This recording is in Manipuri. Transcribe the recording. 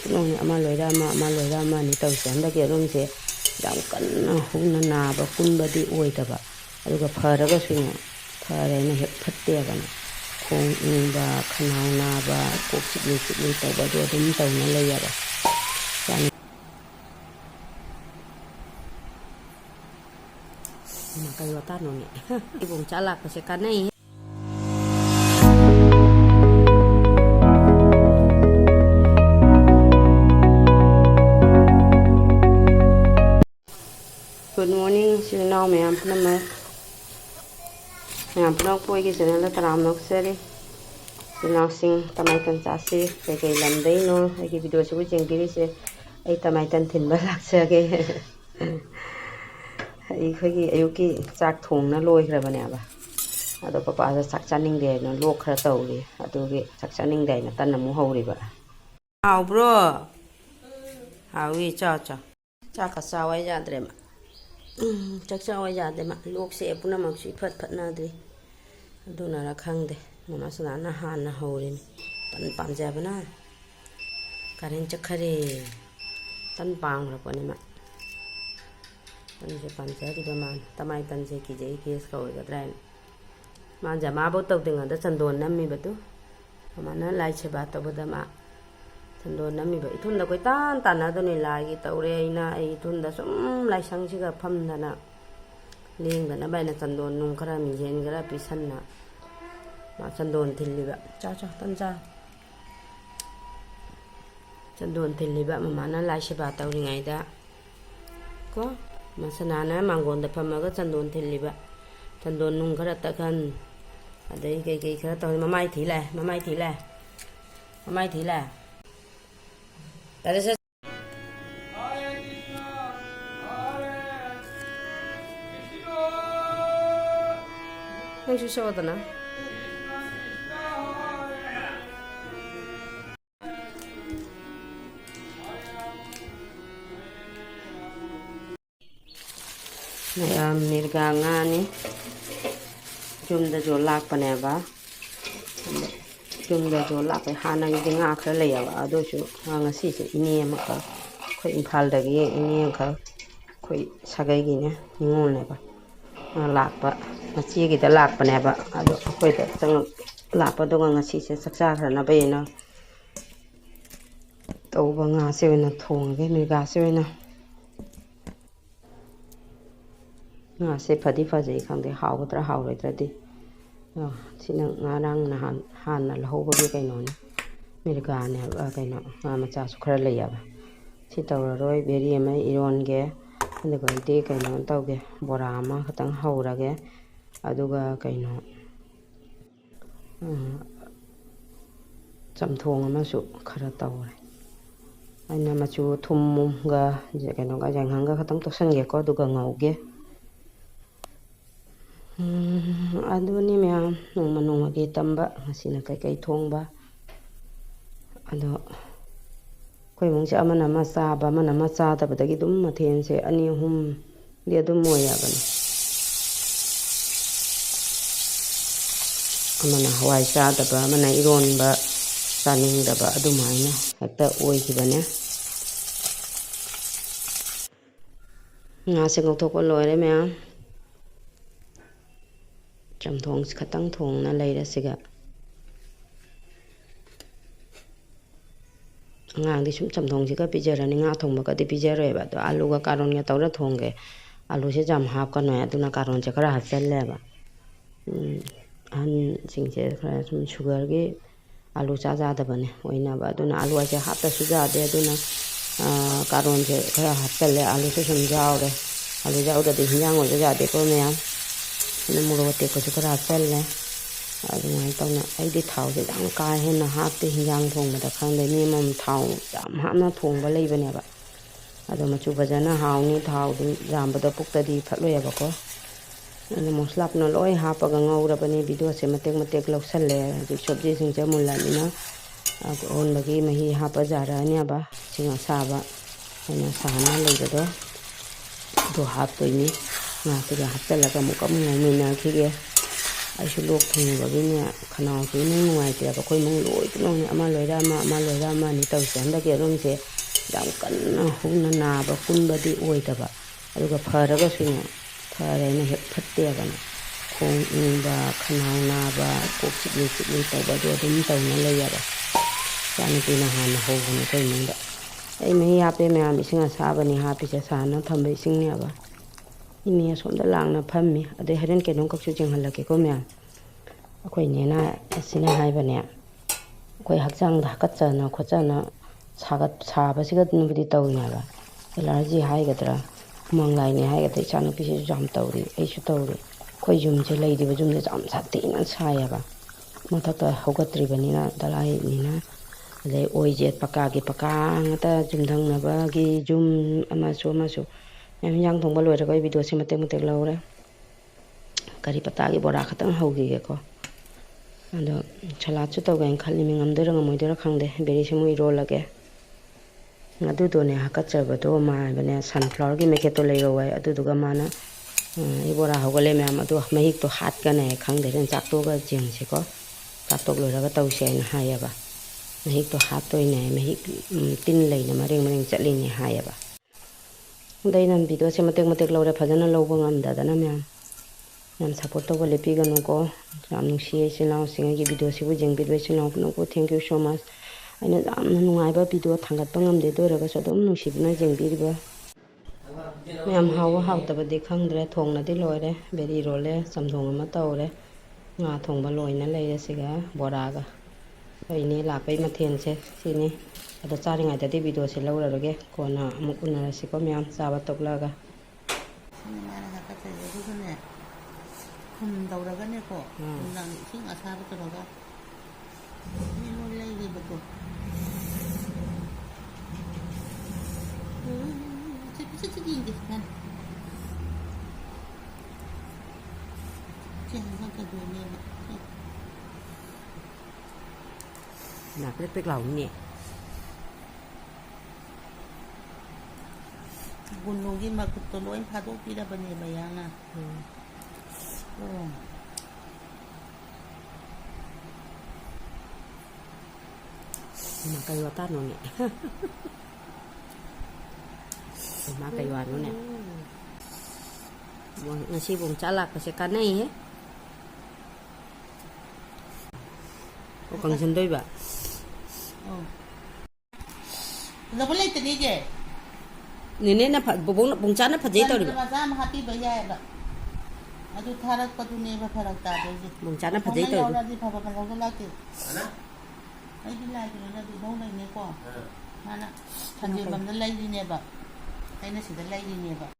ꯅꯣꯡꯅꯤ ꯑꯃ ꯂꯣꯏꯔ ꯑꯃ ꯂꯣꯏꯔ ꯑꯃꯅꯤ ꯇꯧꯁꯦ ꯍꯟꯗꯛꯀꯤ ꯑꯗꯨꯝꯁꯦ ꯌꯥꯝ ꯀꯟꯅ ꯍꯧꯅ ꯅꯥꯕ ꯀꯨꯟꯕꯗꯤ ꯑꯣꯏꯗꯕ ꯑꯗꯨꯒ ꯐꯔꯒꯁꯨꯅꯦ ꯐꯔꯦꯅ ꯍꯦꯛ ꯐꯠꯇꯦꯕꯅ ꯈꯣꯡ ꯏꯪꯕ ꯈꯅꯥꯎ ꯅꯥꯕ ꯀꯣꯛ ꯆꯤꯛꯂꯤ ꯆꯤꯛꯂꯤ ꯇꯧꯕꯗꯣ ꯑꯗꯨꯝ ꯇꯧꯅ ꯂꯩꯌꯦꯕ ꯀꯩ ꯋꯥꯇꯥꯅꯣꯅꯦ ꯏꯕꯣꯡ ꯆꯥ ꯂꯥꯛꯄꯁꯦ ꯀꯥꯟꯅꯩ Good morning, Sirinaw Mayam Panamak. Mayam Panak Poigi Janela Taramok Seri. Sirinaw Sing Tamaitan Tasi, Pegay Landay no, I give you a witch and give it a Tamaitan Timbalak Sergey. Ayuki Sak Tong, Loy Ravaneva. Other papa suctioning there, no low cratoli, I do get suctioning there, Natanamu River. How, bro? How we cha-cha? Chaka Sawa Yadrema. Chakchawa yadema lokse punamaksu phat phatnadri aduna ra khangde mama sana hana haurin tan pamjabana karen chakhare tan pang ra ponima tan je pamjari baman tamai tan je ki je kes ko ga dran ma jama bo tok dinga da chandon nammi batu mama na lai che ba to bodama Sandon nami ba itun da koi tan na do ni lagi taure ina ai itun da sum lai sang siga pham da na ling da na bai na sandon nung khara mi jen gara pisan na ma sandon thilli ba cha cha tan cha sandon thilli ba mama na lai se ba tauri ngai da ko ma sana na mangon da pham ga sandon thilli ba sandon nung khara ta kan adai kai khara tauri mamai thi la mamai thi la That is it. Thanks for showing that. Naya mirga ngani. Jumda jo lak paneba. Jumda jo lak hana ngi nga khra leya ado chu nga si se ini ma ka khoi imphal da gi ini ka khoi sagai gi ne ngol ne ba lak ba ma chi gi da lak pa ne ba ado khoi da chang lak pa do nga si se sakcha khra na be na to ba nga se na thong ge mi ga se na nga se phadi phaji khang de haw ga tra haw re tra di sina ngarang na han na lohba ge kaino ne mirga ne kaino nga macha su khara leya ba si tawra roi beri mai iron ge ande ko de kaino taw ge bora ma khatang haura ge aduga kaino chamthong ma su khara tawre aina machu thum ga je kaino ga jang hang ga khatang to sang ge ko aduga ngau ge Aduni mea nung gi tamba masina kai thongba ado koi mung cha amana ma sa ba mana ma cha da badagi dum mathen se ani hum de dum moya bani amana hawai cha da ba mana iron ba saning da ba adu maina hekta oi ki bane nga se ngok thok ko loire mea Chamthong khatang thong na leira siga ngang di sum chamthong siga pijara ni nga thong ba ka di pijara ba to alu ga karon ya tawra thong ge alu se jam hap ka no aduna karon che khara hasel le ba an sing che khara sum sugar ge alu cha da bane oina ba aduna alu che hap ta su ja de aduna karon che khara hasel le alu se sum jaw de alu jaw da di hinjang ol ja de ko me ya Namuro te ko chukara pelle adu ngai tawna ai di thau je dang ka he na ha te hinjang thong ma da khang de mi mom thau jam ha na thong ba lei bane ba adu ma chu bajana haw ni thau du jam ba da puk ta di phat loya ba ko ani moslap no loi ha pa ga ngau ra bane video se matek lok sal le ji sabji sing cha mul la ni na on ba gi ma hi ha pa ja ra nya ba singa sa ba ana sa na le do do ha to ni nga se ga hatta la ka mu kam ngai mi na ki ge ꯑꯩꯁꯨ ꯂꯣꯛ ꯊꯨꯡꯕꯒꯤꯅꯦ ꯈꯅꯥꯎꯁꯤ ꯅꯨꯡꯉꯥꯏꯇꯦꯕ ꯑꯩꯈꯣꯏ ꯏꯃꯨꯡ ꯂꯣꯏꯅꯃꯛꯅꯦ ꯑꯃ ꯂꯣꯏꯔ ꯑꯃ ꯂꯣꯏꯔ ꯑꯃꯅꯤ ꯇꯧꯁꯦ ꯍꯟꯗꯛꯀꯤ ꯑꯗꯨꯝꯁꯦ ꯌꯥꯝ ꯀꯟꯅ ꯍꯧꯅ ꯅꯥꯕ ꯀꯨꯟꯕꯗꯤ ꯑꯣꯏꯗꯕ ꯑꯗꯨꯒ ꯐꯔꯒꯁꯨꯅꯦ ꯐꯔꯦꯅ ꯍꯦꯛ ꯐꯠꯇꯦꯕꯅ ꯈꯣꯡ ꯏꯪꯕ ꯈꯅꯥꯎ ꯅꯥꯕ ꯀꯣꯛ ꯆꯤꯛꯂꯤ ꯆꯤꯛꯂꯤ ꯇꯧꯕꯗꯣ ꯑꯗꯨꯝ ꯇꯧꯅ ꯂꯩꯌꯦꯕ ꯏꯆꯥꯅꯨꯄꯤꯅ ꯍꯥꯟꯅ ꯍꯧꯕꯅꯦ ꯑꯩꯈꯣꯏ ꯏꯃꯨꯡꯗ ꯑꯩ ꯃꯍꯤ ꯍꯥꯞꯄꯦ ꯃꯌꯥꯝ ꯏꯁꯤꯡ ꯑꯁꯥꯕꯅꯤ ꯍꯥꯞꯄꯤꯁꯦ ꯁꯥꯍꯟꯅ ꯊꯝꯕ ꯏꯁꯤꯡꯅꯦꯕ ꯏꯅꯦ ꯑꯁꯣꯝꯗ ꯂꯥꯡꯅ ꯐꯝꯃꯤ ꯑꯗꯩ ꯍꯣꯔꯦꯟ ꯀꯩꯅꯣꯝꯈꯛꯁꯨ ꯌꯦꯡꯍꯜꯂꯛꯀꯦꯀꯣ ꯃꯌꯥꯝ ꯑꯩꯈꯣꯏ ꯏꯅꯦꯅ ꯑꯁꯤꯅ ꯍꯥꯏꯕꯅꯦ ꯑꯩꯈꯣই ꯍꯛꯆꯥꯡꯗ ꯍꯥꯀꯠꯆꯅ ꯈꯣꯠꯆꯅ ꯁꯥꯕꯁꯤꯒꯅꯕꯨꯗꯤ ꯇꯧꯏꯅꯦꯕ ꯑꯦꯂꯔꯖꯤ ꯍꯥꯏꯒꯗ꯭ꯔꯥ ꯍꯨꯃꯥꯡ ꯂꯥꯏꯅꯤ ꯍꯥꯏꯒꯗ꯭ꯔꯥ ꯏꯆꯥꯅꯨꯄꯤꯁꯤꯁꯨ ꯌꯥꯝ ꯇꯧꯔꯤ ꯑꯩꯁꯨ ꯇꯧꯔꯤ ꯑꯩꯈꯣই ꯌꯨꯝꯁꯦ ꯂꯩꯔꯤꯕ ꯌꯨꯝꯁꯦ ꯌꯥꯝ ꯁꯥꯊꯤꯅ ꯁꯥꯏꯌꯦꯕ ꯃꯊꯛꯇ ꯍꯧꯒꯠꯇ꯭ꯔꯤꯕꯅꯤꯅ ꯗꯂꯥꯏꯅꯤꯅ ꯑꯗꯩ ꯑꯣꯏꯖꯦꯠ ꯄꯀꯥꯒꯤ ꯄꯀꯥ ꯉꯥꯛꯇ ꯌꯨꯝꯊꯪꯅꯕꯒꯤ ꯌꯨꯝ ꯑꯃꯁꯨ ꯃꯌꯥꯝ ꯍꯤꯟꯖꯥꯡ ꯊꯣꯡꯕ ꯂꯣꯏꯔꯒ ꯑꯩ ꯚꯤꯗꯤꯑꯣꯁꯦ ꯃꯇꯦꯛ ꯃꯇꯦꯛ ꯂꯧꯔꯦ ꯀꯔꯤ ꯄꯇꯥꯒꯤ ꯕꯣꯔꯥ ꯈꯛꯇꯪ ꯍꯧꯈꯤꯒꯦꯀꯣ ꯑꯗꯣ ꯁꯂꯥꯠꯁꯨ ꯇꯧꯒꯦꯅ ꯈꯜꯂꯤꯃꯤ ꯉꯝꯗꯣꯏꯔꯥ ꯉꯝꯃꯣꯏꯗꯣꯏꯔꯥ ꯈꯪꯗꯦ ꯕꯦꯔꯤꯁꯤꯃꯨꯛ ꯏꯔꯣꯜꯂꯒꯦ ꯑꯗꯨꯗꯣꯅꯦ ꯍꯥꯀꯠꯆꯕꯗꯣ ꯃꯥꯟꯕꯅꯦ ꯁꯟꯐ꯭ꯂꯥꯋꯔꯒꯤ ꯃꯦꯀꯦꯠꯇꯣ ꯂꯩꯔꯧ ꯍꯥꯏ ꯑꯗꯨꯗꯨꯒ ꯃꯥꯅ ꯑꯩ ꯕꯣꯔꯥ ꯍꯧꯒꯠꯂꯦ ꯃꯌꯥꯝ ꯑꯗꯣ ꯃꯍꯤꯛꯇꯣ ꯍꯥꯠꯀꯅꯦ ꯈꯪꯗꯦ ꯍꯣꯔꯦꯟ ꯆꯥꯛꯇꯣꯛꯑꯒ ꯌꯦꯡꯁꯤꯀꯣ ꯆꯥꯛꯇꯣꯛ ꯂꯣꯏꯔꯒ ꯇꯧꯁꯦ ꯍꯥꯏꯅ ꯍꯥꯏꯌꯦꯕ ꯃꯍꯤꯛꯇꯣ ꯍꯥꯠꯇꯣꯏꯅꯦ ꯃꯍꯤꯛ ꯇꯤꯟ ꯂꯩꯅ ꯃꯔꯦꯡ ꯆꯠꯂꯤꯅꯦ ꯍꯥꯏꯌꯦꯕ ꯑꯗ ꯑꯩꯅ ꯚꯤꯗꯤꯑꯣꯁꯦ ꯃꯇꯦꯛ ꯃꯇꯦꯛ ꯂꯧꯔꯦ ꯐꯖꯅ ꯂꯧꯕ ꯉꯝꯗꯗꯅ ꯃꯌꯥꯝ ꯁꯞꯄꯣꯔꯠ ꯇꯧꯕ ꯂꯦꯞꯄꯤꯒꯅꯨꯀꯣ ꯌꯥꯝ ꯅꯨꯡꯁꯤꯌꯦ ꯏꯆꯤꯜ ꯏꯅꯥꯎꯁꯤꯡ ꯑꯩꯒꯤ ꯚꯤꯗꯤꯑꯣꯁꯤꯕꯨ ꯌꯦꯡꯕꯤꯕ ꯏꯆꯤꯜ ꯏꯅꯥꯎ ꯄꯨꯝꯅꯃꯛꯄꯨ ꯊꯦꯡꯛ ꯌꯨ ꯁꯣ ꯃꯆ ꯑꯩꯅ ꯌꯥꯝꯅ ꯅꯨꯡꯉꯥꯏꯕ ꯚꯤꯗꯤꯑꯣ ꯊꯥꯡꯒꯠꯄ ꯉꯝꯗꯦ ꯑꯗꯨ ꯑꯣꯏꯔꯒꯁꯨ ꯑꯗꯨꯝ ꯅꯨꯡꯁꯤꯕꯅ ꯌꯦꯡꯕꯤꯔꯤꯕ ꯃꯌꯥꯝ ꯍꯥꯎꯕ ꯍꯥꯎꯇꯕꯗꯤ ꯈꯪꯗ꯭ꯔꯦ ꯊꯣꯡꯅꯗꯤ ꯂꯣꯏꯔꯦ ꯕꯦꯔꯤ ꯏꯔꯣꯜꯂꯦ ꯆꯝꯊꯣꯡ ꯑꯃ ꯇꯧꯔꯦ ꯉꯥ ꯊꯣꯡꯕ ꯂꯣꯏꯅ ꯂꯩꯔꯦ ꯁꯤꯒ ꯕꯣꯔꯥꯒ ꯑꯩꯈꯣꯏ ꯏꯅꯦ ꯂꯥꯛꯄꯩ ꯃꯊꯦꯜꯁꯦ ꯁꯤꯅꯤ ꯑꯗꯣ ꯆꯥꯔꯤꯉꯩꯗꯗꯤ ꯚꯤꯗꯤꯑꯣꯁꯦ ꯂꯧꯔꯔꯣꯏꯒꯦ ꯀꯣꯟꯅ ꯑꯃꯨꯛ ꯎꯅꯔꯁꯤꯀꯣ ꯃꯌꯥꯝ ꯆꯥꯕ ꯇꯣꯛꯂꯛꯑꯒ ꯃꯥꯅ ꯍꯥꯀꯠꯆꯩ ꯑꯗꯨꯒꯅꯦ ꯊꯨꯝ ꯇꯧꯔꯒꯅꯦꯀꯣ ꯅꯨꯡꯗꯥꯡ ꯏꯁꯤꯡ ꯑꯁꯥꯕ ꯇꯧꯔꯒ ꯃꯦꯂꯣ ꯂꯩꯔꯤꯕꯗꯣ ꯆꯤꯛ ꯌꯦꯡꯒꯦ ꯅꯪ ꯁꯤ ꯍꯥꯀꯠꯆꯗꯣꯏꯅꯦꯕ ꯄꯦꯛ ꯄꯦꯛ ꯂꯥꯎꯅꯤꯅꯦ ꯒꯨꯟꯅꯨꯒꯤ ꯃꯈꯨꯠꯇꯣ ꯂꯣꯏ ꯐꯥꯗꯣꯛꯄꯤꯔꯕꯅꯦꯕ ꯌꯥꯡꯅ ꯃꯥ ꯀꯩ ꯋꯥꯇꯥꯅꯣꯅꯦ ꯃꯥ ꯀꯩ ꯋꯥꯅꯣꯅꯦ ꯉꯁꯤ ꯕꯣꯡꯆꯥ ꯂꯥꯛꯄꯁꯦ ꯀꯥꯟꯅꯩꯍꯦ ꯑꯣ ꯀꯪꯁꯤꯟꯗꯣꯏꯕ ꯐꯖꯕ ꯂꯩꯇꯅꯤꯒꯦ ꯅꯦꯅꯦꯅ ꯕꯣꯡꯆꯥꯅ ꯐꯖꯩ ꯇꯧꯔꯤꯕ ꯃꯆꯥ ꯑꯃ ꯍꯥꯞꯄꯤꯕ ꯌꯥꯏꯑꯕ ꯑꯗꯨ ꯊꯥꯔꯛꯄꯗꯨꯅꯦꯕ ꯐꯔꯛ ꯇꯥꯗꯣꯏꯁꯦ ꯕꯣꯡꯆꯥꯅ ꯐꯖꯩ ꯐꯣꯟꯅ ꯇꯧꯔꯤꯕ ꯌꯥꯎꯔꯛꯑꯗꯤ ꯐꯕ ꯐꯖꯕ ꯂꯥꯛꯇꯦ ꯑꯩꯗꯤ ꯂꯥꯏꯒꯤꯅꯣꯗꯗꯤ ꯏꯙꯧ ꯂꯩꯅꯦꯀꯣ ꯃꯥꯅ ꯁꯟꯖꯦꯝꯕꯝꯗ ꯂꯩꯔꯤꯅꯦꯕ ꯑꯩꯅ ꯁꯤꯗ ꯂꯩꯔꯤꯅꯦꯕ